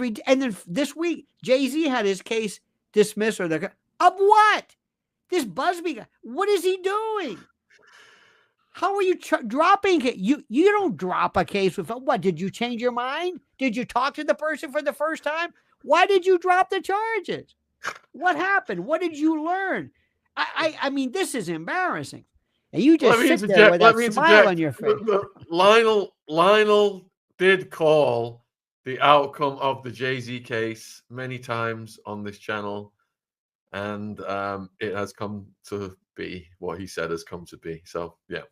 and then this week, Jay-Z had his case dismissed of what? This BUZBEE guy, what is he doing? How are you dropping it? You don't drop a case with what? Did you change your mind? Did you talk to the person for the first time? Why did you drop the charges? What happened? What did you learn? I mean, this is embarrassing. And you just sit there with that smile on your face. Lionel did call the outcome of the Jay-Z case many times on this channel, and it has come to be what he said has come to be. So, yeah.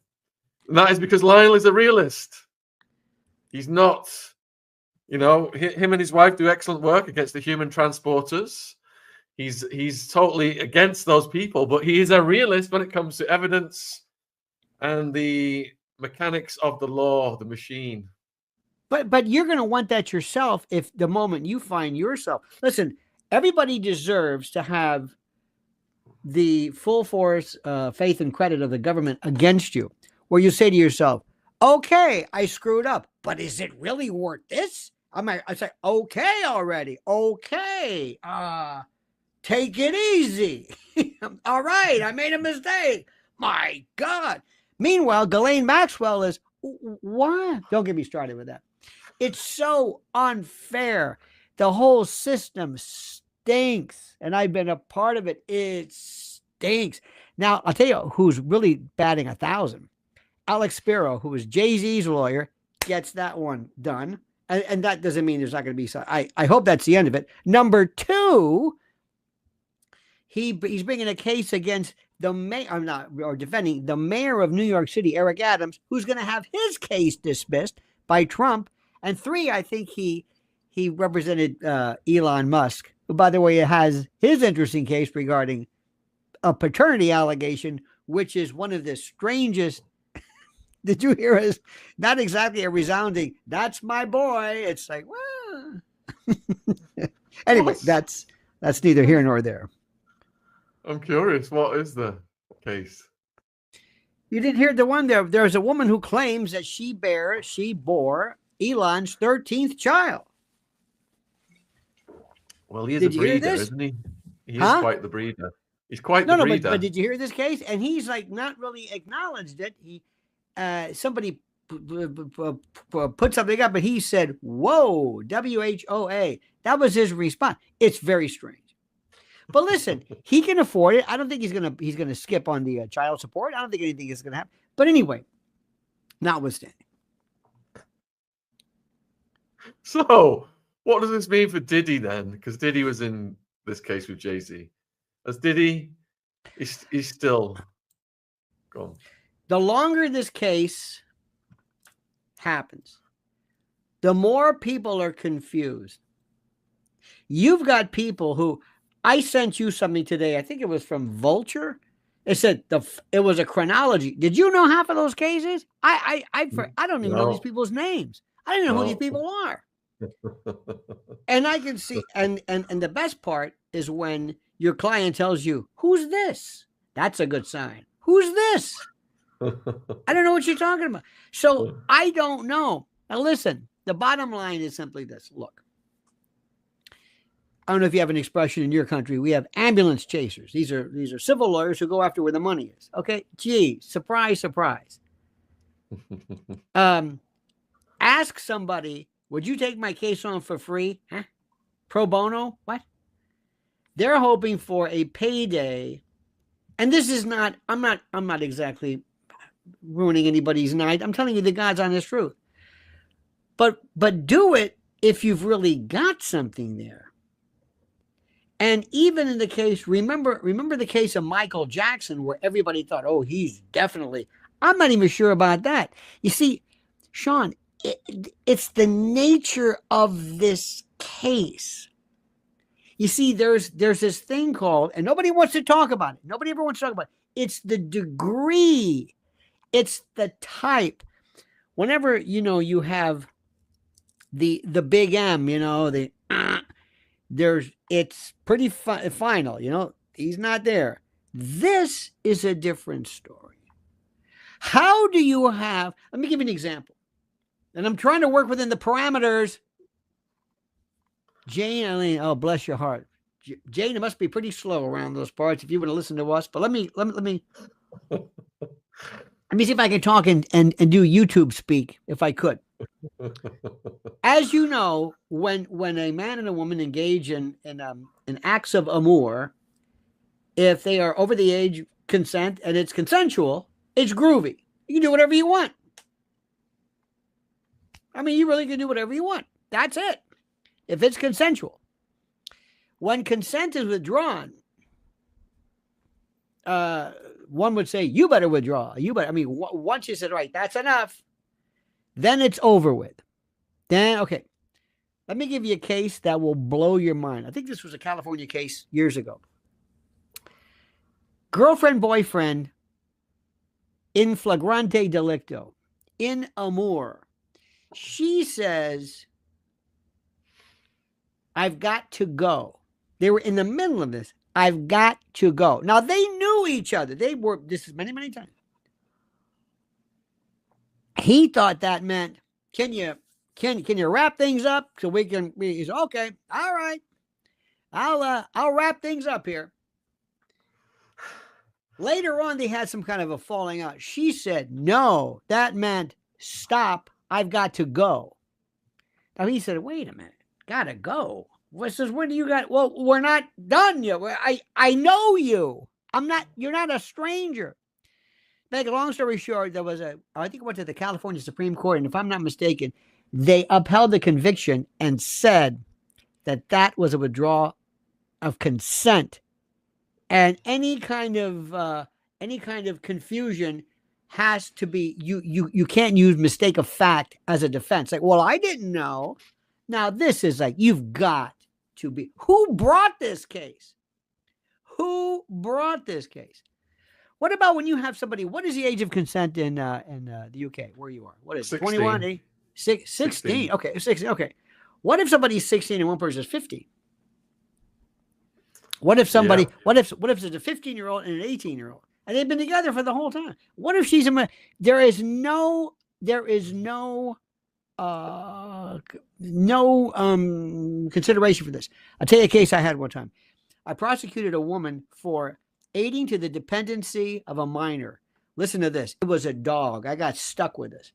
And that is because Lionel is a realist. He's not, him and his wife do excellent work against the human transporters. He's totally against those people, but he is a realist when it comes to evidence and the mechanics of the law, the machine. But you're going to want that yourself if the moment you find yourself. Listen, everybody deserves to have the full force, faith and credit of the government against you, where you say to yourself, okay, I screwed up, but is it really worth this? I say, okay already. Okay. Take it easy. All right, I made a mistake. My God. Meanwhile, Ghislaine Maxwell is, what? Don't get me started with that. It's so unfair. The whole system stinks, and I've been a part of it. It stinks. Now, I'll tell you who's really batting 1,000. Alex Spiro, who is Jay-Z's lawyer, gets that one done. And that doesn't mean there's not going to be. I hope that's the end of it. Number two, he's bringing a case against the mayor, defending the mayor of New York City, Eric Adams, who's going to have his case dismissed by Trump. And three, I think he represented Elon Musk, who, by the way, has his interesting case regarding a paternity allegation, which is one of the strangest. Did you hear us? Not exactly a resounding, that's my boy. It's like, well. Anyway, that's neither here nor there. I'm curious. What is the case? You didn't hear the one there. There's a woman who claims that she bore Elon's 13th child. Well, he is a breeder, isn't he? He is quite the breeder. He's quite the breeder. But did you hear this case? And he's like not really acknowledged it. Somebody put something up, but he said, "Whoa, WHOA." That was his response. It's very strange. But listen, he can afford it. I don't think he's gonna skip on the child support. I don't think anything is gonna happen. But anyway, notwithstanding. So, what does this mean for Diddy then? Because Diddy was in this case with Jay-Z. As Diddy, he's still gone. The longer this case happens, the more people are confused. You've got people who, I sent you something today. I think it was from Vulture. It said it was a chronology. Did you know half of those cases? I don't even know these people's names. I don't even know who these people are. And I can see, and the best part is when your client tells you, "Who's this?" That's a good sign. Who's this? I don't know what you're talking about. So I don't know. Now listen, the bottom line is simply this. Look, I don't know if you have an expression in your country. We have ambulance chasers. These are civil lawyers who go after where the money is. Okay. Gee, surprise, surprise. Ask somebody, would you take my case on for free? Huh? Pro bono? What? They're hoping for a payday. And this is not, I'm not exactly ruining anybody's night. I'm telling you the God's honest truth. But do it if you've really got something there. And even in the case, remember the case of Michael Jackson, where everybody thought, oh, he's definitely, I'm not even sure about that. You see, Sean, it's the nature of this case. You see, there's this thing called, and nobody wants to talk about it. Nobody ever wants to talk about it. It's the degree. It's the type. Whenever, you have the big M, it's pretty final, he's not there. This is a different story. How do you have, let me give you an example. And I'm trying to work within the parameters. Jane Eileen, oh bless your heart. Jane, it must be pretty slow around those parts if you want to listen to us. But let me see if I can talk and do YouTube speak if I could. As you know, when a man and a woman engage in acts of amour, if they are over the age consent and it's consensual, it's groovy. You can do whatever you want. I mean, you really can do whatever you want. That's it. If it's consensual. When consent is withdrawn, one would say, you better withdraw. Once you said, right, that's enough, then it's over with. Then, okay, let me give you a case that will blow your mind. I think this was a California case years ago. Girlfriend, boyfriend, in flagrante delicto, in amour. She says, I've got to go. They were in the middle of this. I've got to go. Now, they knew each other. This is many, many times. He thought that meant, can you wrap things up so we can, he's okay. All right. I'll wrap things up here. Later on, they had some kind of a falling out. She said, no, that meant stop. I've got to go. Now he said, wait a minute. Gotta go. What says, when do you got? Well, we're not done yet. I know you. You're not a stranger. Make a long story short, I think it went to the California Supreme Court. And if I'm not mistaken, they upheld the conviction and said that was a withdrawal of consent. And any kind of confusion has to be, you can't use mistake of fact as a defense. Like, well, I didn't know. Now this is like, you've got to be, who brought this case? Who brought this case? What about when you have somebody, what is the age of consent in the UK where you are? What is it? 21? 16. Okay, 16. Okay. What if somebody's 16 and one person is 50? What if somebody, what if it's a 15-year-old and an 18-year-old and they've been together for the whole time? What if she's there is no consideration for this. I'll tell you a case I had one time. I prosecuted a woman for aiding to the dependency of a minor. Listen to this. It was a dog. I got stuck with this.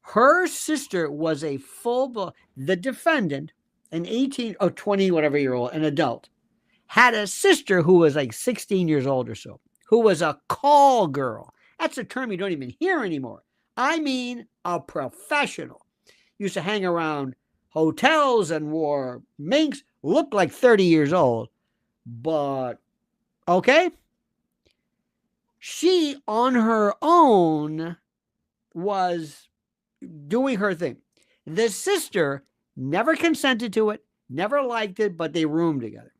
Her sister was the defendant, an 18 or 20, whatever year old, an adult, had a sister who was like 16 years old or so, who was a call girl. That's a term you don't even hear anymore. I mean, a professional. Used to hang around hotels and wore minks, looked like 30 years old, but okay. She on her own was doing her thing. The sister never consented to it, never liked it, but they roomed together.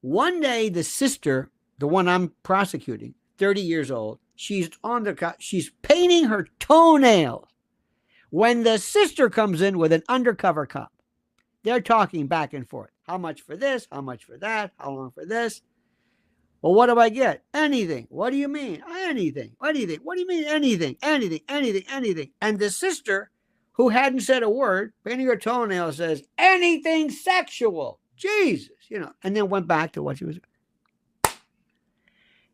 One day, the sister, the one I'm prosecuting, 30 years old, she's painting her toenails when the sister comes in with an undercover cop. They're talking back and forth. How much for this? How much for that? How long for this? Well, what do I get? Anything. What do you mean? Anything. What do you think? What do you mean? Anything, anything, anything, anything. And the sister, who hadn't said a word, painting her toenails, says, anything sexual. Jesus, and then went back to what she was doing.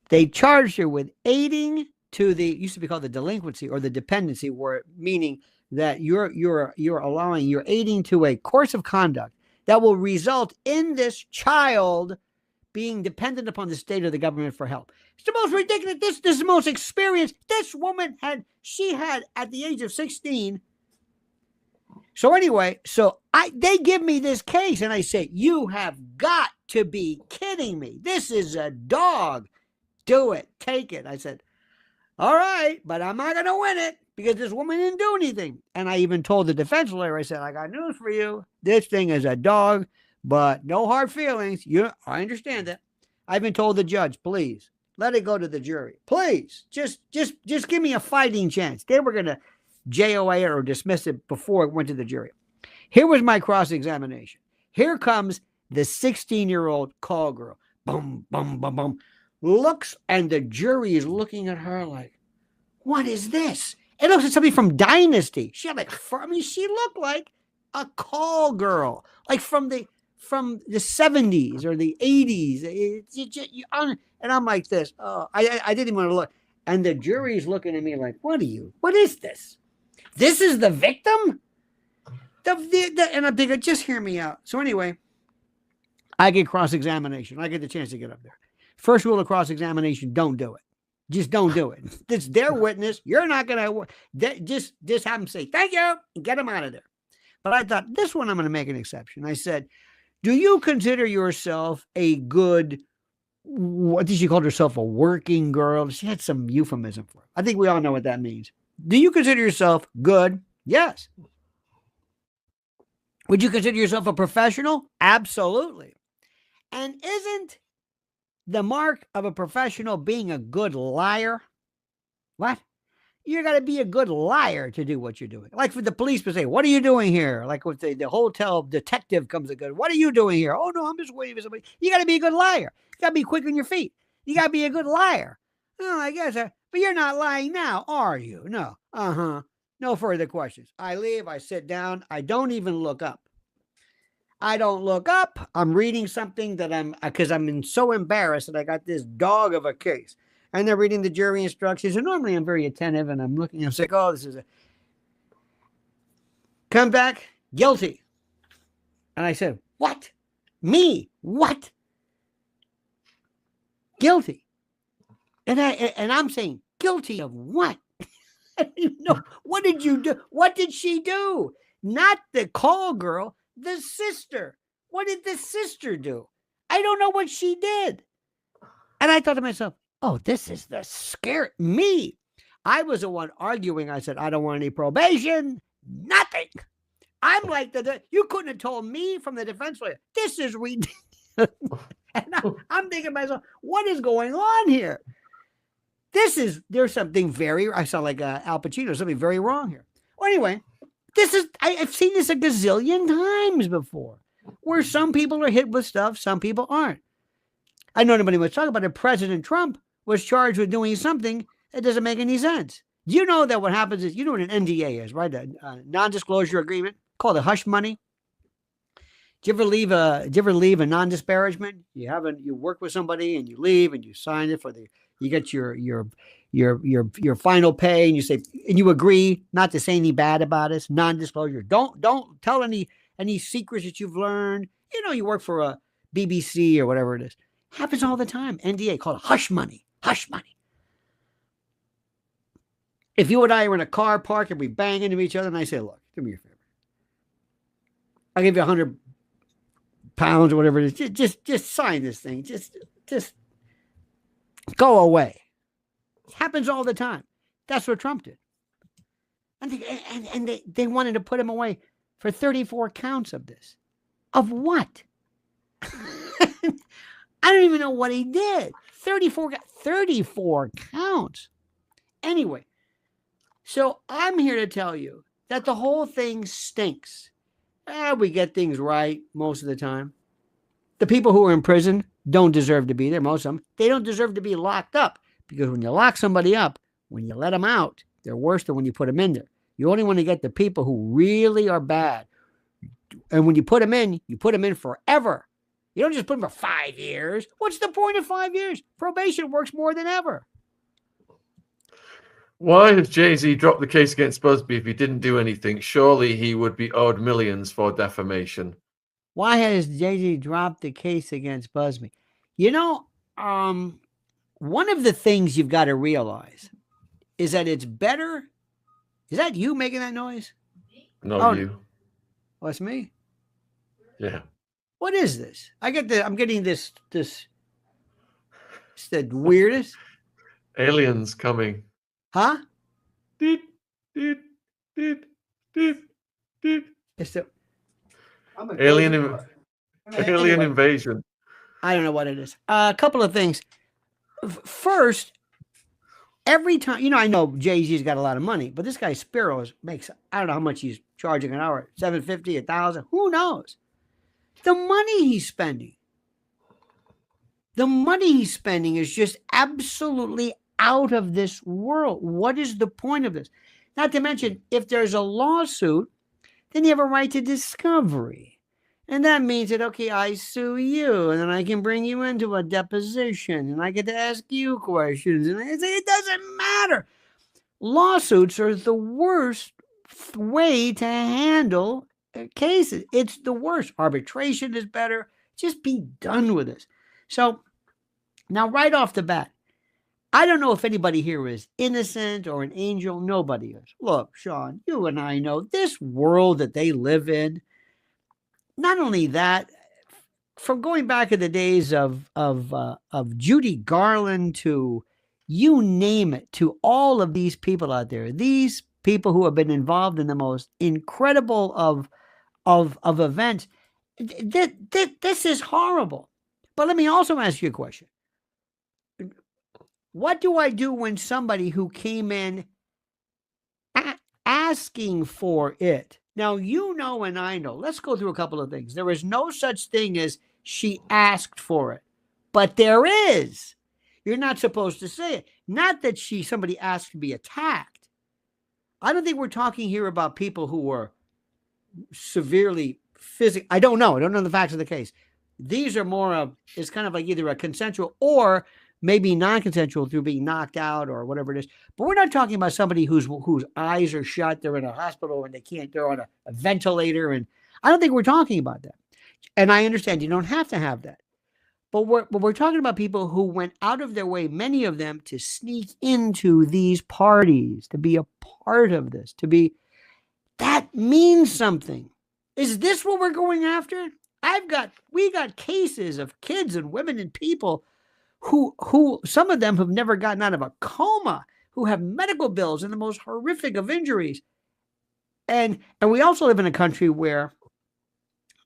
They charged her with aiding to used to be called the delinquency or the dependency, where meaning that you're aiding to a course of conduct that will result in this child being dependent upon the state or the government for help. It's the most ridiculous. This is the most experience this woman had at the age of 16. So anyway, they give me this case and I say, you have got to be kidding me. This is a dog. Do it. Take it. I said, all right, but I'm not going to win it because this woman didn't do anything. And I even told the defense lawyer, I said, I got news for you. This thing is a dog, but no hard feelings. I understand that. I even told the judge, please let it go to the jury. Please, just give me a fighting chance. They were going to JOA or dismiss it before it went to the jury. Here was my cross-examination. Here comes the 16-year-old call girl. Boom, boom, boom, boom. Looks, and the jury is looking at her like, what is this? It looks like somebody from Dynasty. She had she looked like A call girl, like from the 70s or the 80s. And I'm like this. Oh, I didn't even want to look. And the jury's looking at me like, what is this? This is the victim? And I'm thinking, just hear me out. So anyway, I get cross-examination. I get the chance to get up there. First rule of cross-examination, don't do it. Just don't do it. It's their witness. You're not going to just have them say, thank you, and get them out of there. But I thought, this one I'm going to make an exception. I said, do you consider yourself a good, what did she call herself, a working girl? She had some euphemism for it. I think we all know what that means. Do you consider yourself good? Yes. Would you consider yourself a professional? Absolutely. And isn't the mark of a professional being a good liar? What? You got to be a good liar to do what you're doing. Like for the police to say, what are you doing here? Like with the hotel detective comes and goes, what are you doing here? Oh, no, I'm just waiting for somebody. You got to be a good liar. You got to be quick on your feet. You got to be a good liar. Oh, I guess. But you're not lying now, are you? No. No further questions. I leave. I sit down. I don't even look up. I don't look up. I'm reading something that because I'm so embarrassed that I got this dog of a case. And they're reading the jury instructions. And normally I'm very attentive and I'm looking. I'm like, oh, this is come back, guilty. And I said, what? Me? What? Guilty. And I'm saying, guilty of what? What did you do? What did she do? Not the call girl, the sister. What did the sister do? I don't know what she did. And I thought to myself, oh, this is the scare me. I was the one arguing. I said, I don't want any probation, nothing. I'm like, you couldn't have told me from the defense lawyer. This is ridiculous. And I'm thinking to myself, what is going on here? There's something I sound like Al Pacino, something very wrong here. Well, anyway, I've seen this a gazillion times before, where some people are hit with stuff, some people aren't. I know nobody was talking about it. President Trump was charged with doing something that doesn't make any sense. You know that what happens is, you know what an NDA is, right? A non-disclosure agreement called a hush money. Do you ever leave a non-disparagement? You work with somebody and you leave and you sign it you get your final pay and you say, and you agree not to say any bad about it. Non-disclosure. Don't tell any secrets that you've learned. You work for a BBC or whatever it is. Happens all the time. NDA called hush money. Hush money. If you and I were in a car park and we bang into each other and I say, look, do me a favor. I'll give you 100 pounds or whatever it is. Just sign this thing. Just go away. It happens all the time. That's what Trump did. And they wanted to put him away for 34 counts of this. Of what? I don't even know what he did. 34 counts. Anyway, so I'm here to tell you that the whole thing stinks. We get things right most of the time. The people who are in prison don't deserve to be there, most of them. They don't deserve to be locked up, because when you lock somebody up, when you let them out, they're worse than when you put them in there. You only want to get the people who really are bad. And when you put them in forever. You don't just put them for 5 years. What's the point of 5 years? Probation works more than ever. Why has Jay-Z dropped the case against BUZBEE if he didn't do anything? Surely he would be owed millions for defamation. Why has Jay-Z dropped the case against BUZBEE? One of the things you've got to realize is that it's better. Is that you making that noise? No, you. Oh, it's me? Yeah. What is this? I'm getting this. It's the weirdest. Aliens coming. Huh? It's the alien invasion. I don't know what it is. A couple of things. First, every time, I know Jay-Z's got a lot of money, but this guy Spiro makes, I don't know how much he's charging an hour, $750, $1,000, who knows? The money he's spending is just absolutely out of this world. What is the point of this? Not to mention, if there's a lawsuit, then you have a right to discovery. And that means that, okay, I sue you, and then I can bring you into a deposition, and I get to ask you questions. And I say, it doesn't matter. Lawsuits are the worst way to handle cases. It's the worst. Arbitration is better. Just be done with this. So now, right off the bat, I don't know if anybody here is innocent or an angel. Nobody is. Look, Sean, you and I know this world that they live in. Not only that, from going back in the days of Judy Garland to you name it, to all of these people out there, these people who have been involved in the most incredible of events. This is horrible. But let me also ask you a question. What do I do when somebody who came in asking for it? Now, you know, and I know. Let's go through a couple of things. There is no such thing as she asked for it, but there is. You're not supposed to say it. Not that somebody asked to be attacked. I don't think we're talking here about people who were severely physically. I don't know the facts of the case. These are more of, it's kind of like either a consensual or maybe non-consensual through being knocked out or whatever it is. But we're not talking about somebody whose eyes are shut, they're in a hospital and they're on a ventilator. And I don't think we're talking about that. And I understand you don't have to have that. But we're talking about people who went out of their way, many of them, to sneak into these parties, to be a part of this, that means something. Is this what we're going after? We got cases of kids and women and people who some of them have never gotten out of a coma, who have medical bills and the most horrific of injuries. And we also live in a country where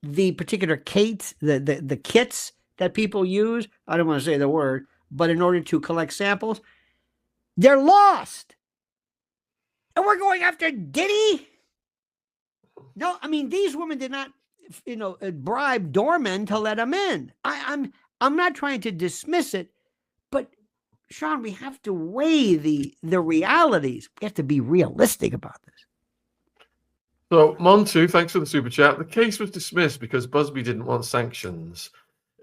the particular kits, the kits that people use, I don't want to say the word, but in order to collect samples, they're lost. And we're going after Diddy? No, I mean, these women did not, bribe doormen to let them in. I'm not trying to dismiss it, but Sean, we have to weigh the realities. We have to be realistic about this. So, Montu, thanks for the super chat. The case was dismissed because BUZBEE didn't want sanctions.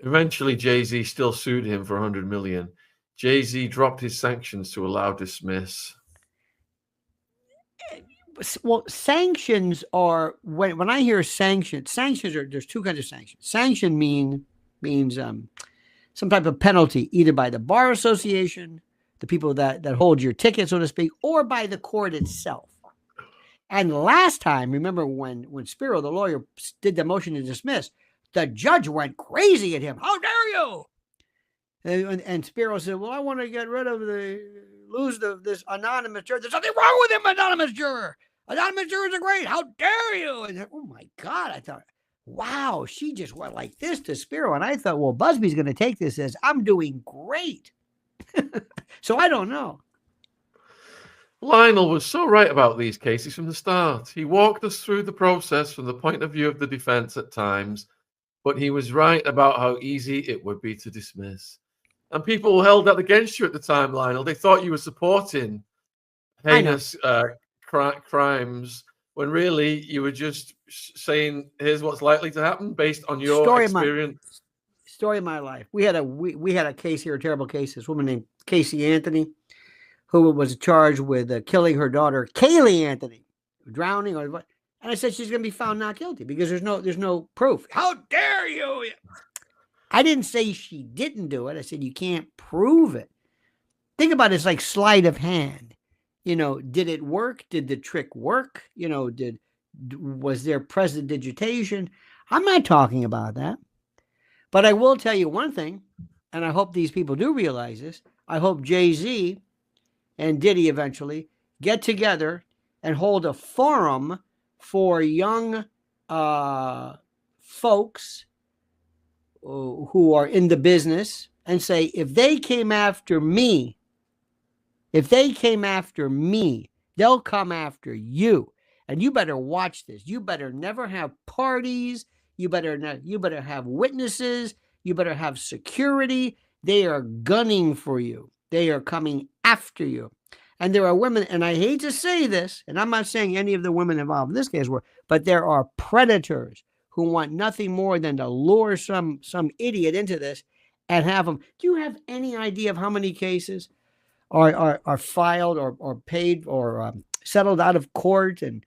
Eventually, Jay-Z still sued him for $100 million. Jay-Z dropped his sanctions to allow dismiss. Well, sanctions are, when I hear sanctions are, there's two kinds of sanctions. Sanction means some type of penalty, either by the bar association, the people that hold your ticket, so to speak, or by the court itself. And last time, remember when Spiro, the lawyer, did the motion to dismiss, the judge went crazy at him. How dare you? And Spiro said, well, I want to get rid of this anonymous juror. There's nothing wrong with him, anonymous juror. Anonymous jurors are great. How dare you? And oh my God, I thought, wow, she just went like this to Spiro. And I thought, well, BUZBEE's going to take this as I'm doing great. So I don't know. Lionel was so right about these cases from the start. He walked us through the process from the point of view of the defense at times, but he was right about how easy it would be to dismiss. And people held that against you at the time, Lionel. They thought you were supporting heinous crimes when really you were just saying, here's what's likely to happen based on your experience. Story of my life. We had a case here, a terrible case. This woman named Casey Anthony, who was charged with killing her daughter, Kaylee Anthony, drowning or what. And I said she's going to be found not guilty because there's no proof. How dare you? I didn't say she didn't do it. I said you can't prove it. Think about it, it's like sleight of hand. Did it work? Did the trick work? Was there prestidigitation? I'm not talking about that. But I will tell you one thing, and I hope these people do realize this. I hope Jay-Z and Diddy eventually get together and hold a forum for young folks who are in the business and say, if they came after me, they'll come after you. And you better watch this. You better never have parties. You better have witnesses. You better have security. They are gunning for you. They are coming after you. And there are women, and I hate to say this, and I'm not saying any of the women involved in this case were, but there are predators who want nothing more than to lure some idiot into this and have them. Do you have any idea of how many cases are filed or paid or settled out of court? And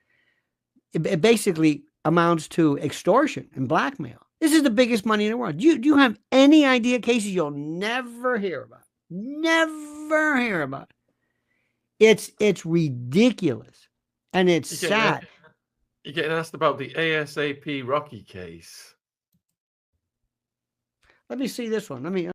it basically amounts to extortion and blackmail. This is the biggest money in the world. Do you have any idea? Cases you'll never hear about. Never hear about. It's ridiculous, and it's sad. You're getting asked about the ASAP Rocky case. Let me see this one. Let me